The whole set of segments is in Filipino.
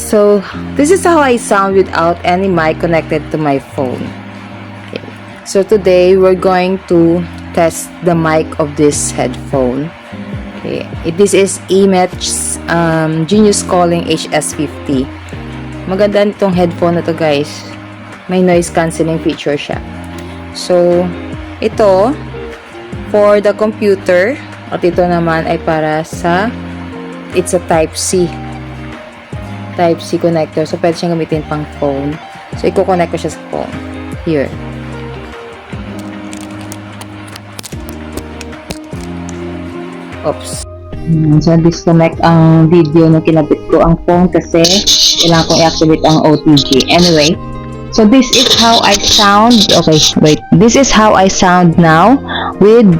So this is how I sound without any mic connected to my phone. Okay. So today we're going to test the mic of this headphone. Okay. This is eMet's Genius Calling HS50. Maganda nitong headphone na to, guys. May noise cancelling feature siya. So ito for the computer at ito naman ay para sa it's a Type-C connector. So, pwede siyang gamitin pang phone. So, i-connect ko siya sa phone. Here. Oops. So, disconnect ang video na kinabit ko ang phone kasi kailangan kong i-activate ang OTG. Anyway, so this is how I sound. Okay, wait. This is how I sound now with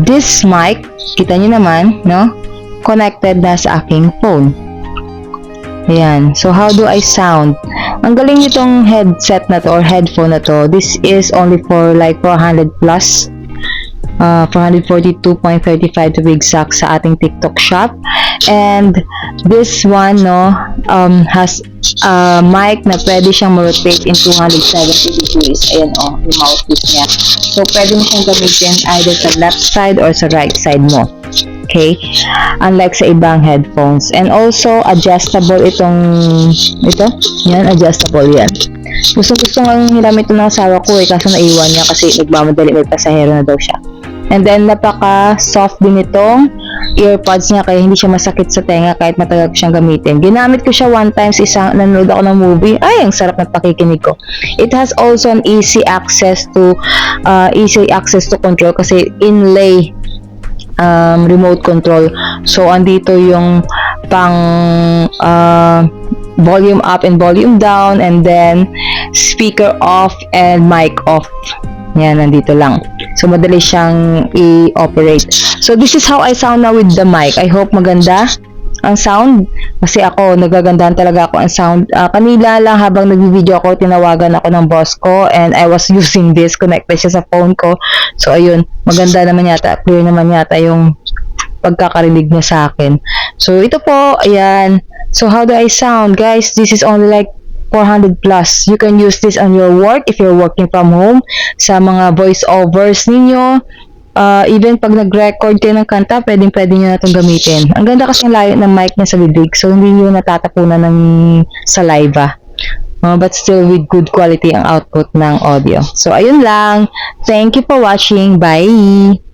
this mic. Kita nyo naman, no? Connected na sa aking phone. Ayan. So, how do I sound? Ang galing nitong headset na to or headphone na to. This is only for like 400 plus. 442.35 to be exact sa ating TikTok shop. And this one, no, has a mic na pwede siyang ma-rotate in 270 degrees. Ayan, oh, yung mouthpiece niya. So, pwede mo siyang gamitin either sa left side or sa right side mo. Okay? Unlike sa ibang headphones. And also, adjustable ito. Yan, adjustable yan. Gusto nga hiram ito ng asawa ko kaso naiwan niya kasi nagmamadali, may pasahero na daw siya. And then, napaka-soft din itong earpods niya kaya hindi siya masakit sa tenga kahit matagal ko siyang gamitin. Ginamit ko siya one time sa nanonood ako ng movie. Ay, ang sarap ng pakikinig ko. It has also an easy access to control kasi inlay remote control. So, andito yung pang volume up and volume down and then speaker off and mic off. Yan, nandito lang. So, madali siyang i-operate. So, this is how I sound now with the mic. I hope maganda ang sound. Kasi ako, nagagandahan talaga ako ang sound. Kanila lang habang nag-video ako, tinawagan ako ng boss ko and I was using this. Connected siya sa phone ko. So, ayun. Maganda naman yata. Clear naman yata yung pagkakarinig niya sa akin. So, ito po. Ayan. So, how do I sound? Guys, this is only like 400 plus. You can use this on your work if you're working from home. Sa mga voice-overs ninyo. Even pag nag-record kayo ng kanta, pwede nyo na itong gamitin. Ang ganda kasi ng layo ng mic niya sa bibig. So, hindi nyo natatapunan ng saliva. But still with good quality ang output ng audio. So, ayun lang. Thank you for watching. Bye!